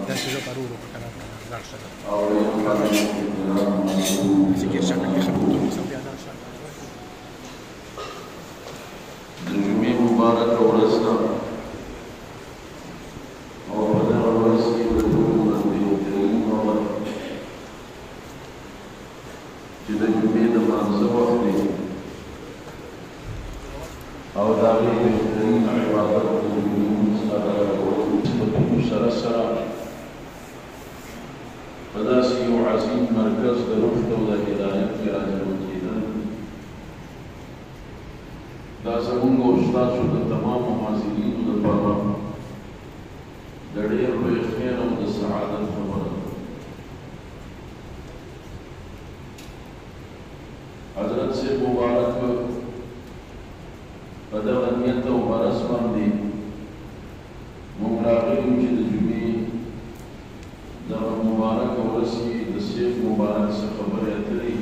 داسې زه پرورو په کنه لاړ شه او ذکر شکل کې خبرونه سم بیا لاړ شه د جمعې مبارکه ورځ ده او په دغه ورځ کې د ټولو نه بهترین وخت چې د جمعې د لمانځه وخت دی او د هغې بهترین عبادت د جمعې لمونځ ادا کول نسبتونو سره سره په داسې یو عظیم مرکز د رشد او د هدایت کې راجمع کېدل دا زمونږ او ستاسو د تمامو حاضرینو لپاره د ډېر لوی خیر او د سعادت خبره ده. حضرت صاحب مبارک په دغه نیت او غرض باندې موږ راغلي یو چې د جمعې دغه مبارکه ورځ کې د صاحب مبارک څخه خبرې اترې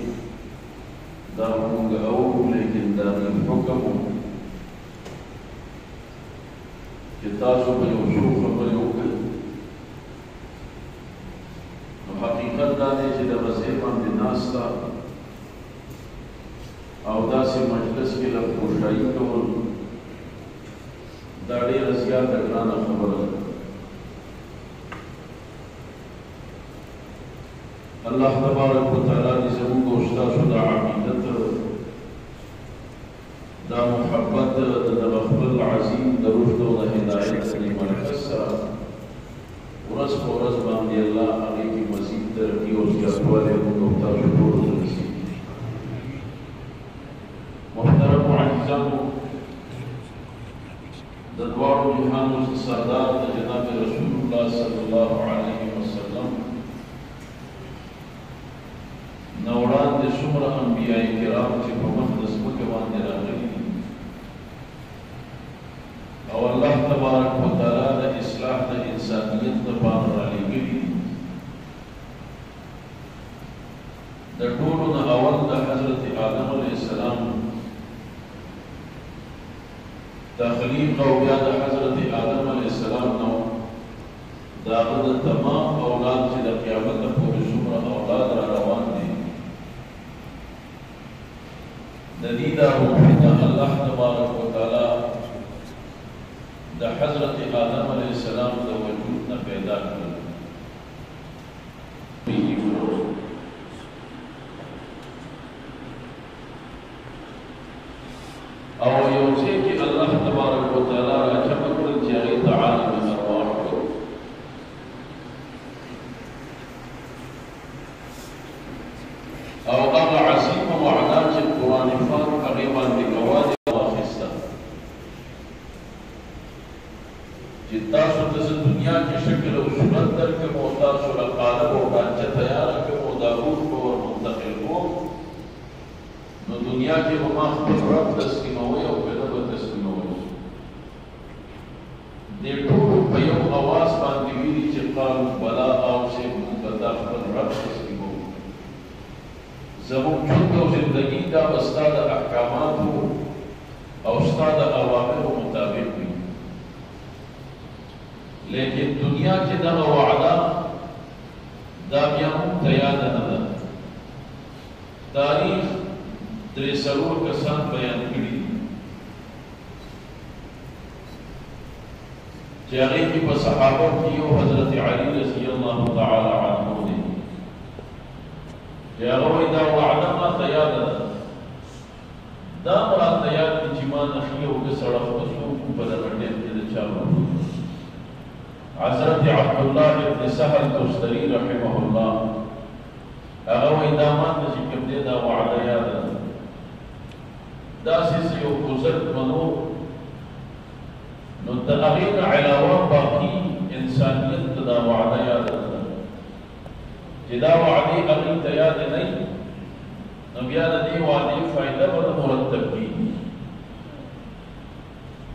دا موږ اورو، لیکن دا حکم چې تاسو به یو څو خبرې وکړئ. نو حقیقت دا دی چې د ورځې باندې ناسته او داسې مجلس کې لږ خوشحالي کول دا ډېره زیاته ګرانه خبره ده. الله تبارک وتعالی دې زموږ او ستاسو د عقیدت دا محبت د دغه خپل عظیم د رشد او د هدایت د مرکز سره ورځ په ورځ باندې الله هغې کې مزید ترقي او زیاتوالی موږ او تاسو ټولو ته نصیب کړي. محترمو عزیزانو، د دواړو جهانو سردار د جناب رسول الله صلی الله علیه وسلم نه وړاندې څومره انبیاء کرام چې په مخ د ځمکې باندې راغلي او الله تبارک وتعالی د اصلاح د انسانیت لپاره رالېږلي، د ټولو نه اول د حضرت آدم علیه السلام تخلیق او بیا د حضرت آدم علیه السلام نو د هغه د تمام اولاد چې د قیامت پورې څومره اولاد را روان دي د دې دا روحونه الله تبارک وتعالی د حضرت آدم علیه السلام د وجود نه پیدا کړل. او یو ځای کې الله تبارک وتعالی راجمع کړل چې هغې ته عالم الارواح کړو. او هغه عظیمه وعده چې قرآن پاک هغې باندې ګواه واخیسته چې تاسو ته زه دنیا کې شکل او صورت درکړم او تاسو له قالب او ډانچه تیاره کړم او دا روح به ور منتقل کوم، نو دنیا کې به ما خپل رب تسلیموئ او که نه به تسلیموئ. دې ټولو په یو اواز باندې ویلي چې قالو بلا او صاحب موږ به دا خپل رب تسلیموو. زموږ ژوند او زندګي دا به ستا د احکاماتو او ستا د اوامرو مطابق وي. لیکن دنیا کې دغه وعده دا بیا موږ ته یاده نه ده. تاریخ درې څلور کسان بیان کړي چې هغې کې په صحابه کې یو حضرت علي رضی الله تعالی عنه دی چې هغه وایي دا وعده ماته یاده ده، دا به راته یاد دي چې ما نخي او که سړک به څوک په دغه ټیم کې د چا حضرت عبدالله ابن سهل تستري رحمه الله هغه وایي دا ماته چې کوم دی دا وعده یاده ده. داسې یو بزرګ منو نو د هغې نه علاوه باقي انسانیت ته دا وعده یاده ده چې دا وعدې هغې ته یاده نه وي نو بیا د دې وعدې فایده به نه مرتب کېږي.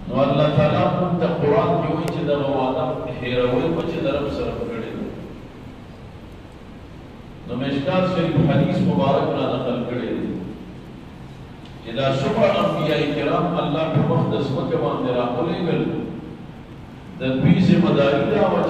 نو الله تعالی موږ ته قرآن کې وایي چې دغه وعده هېروئ به چې د رب سره کړې ده. نو مشکات شریف حدیث مبارک را نقل کړی دی چې دا څومره انبیاء کرام الله په مخ د ځمکې باندې راولېږل د دوی ذمه داري دا وه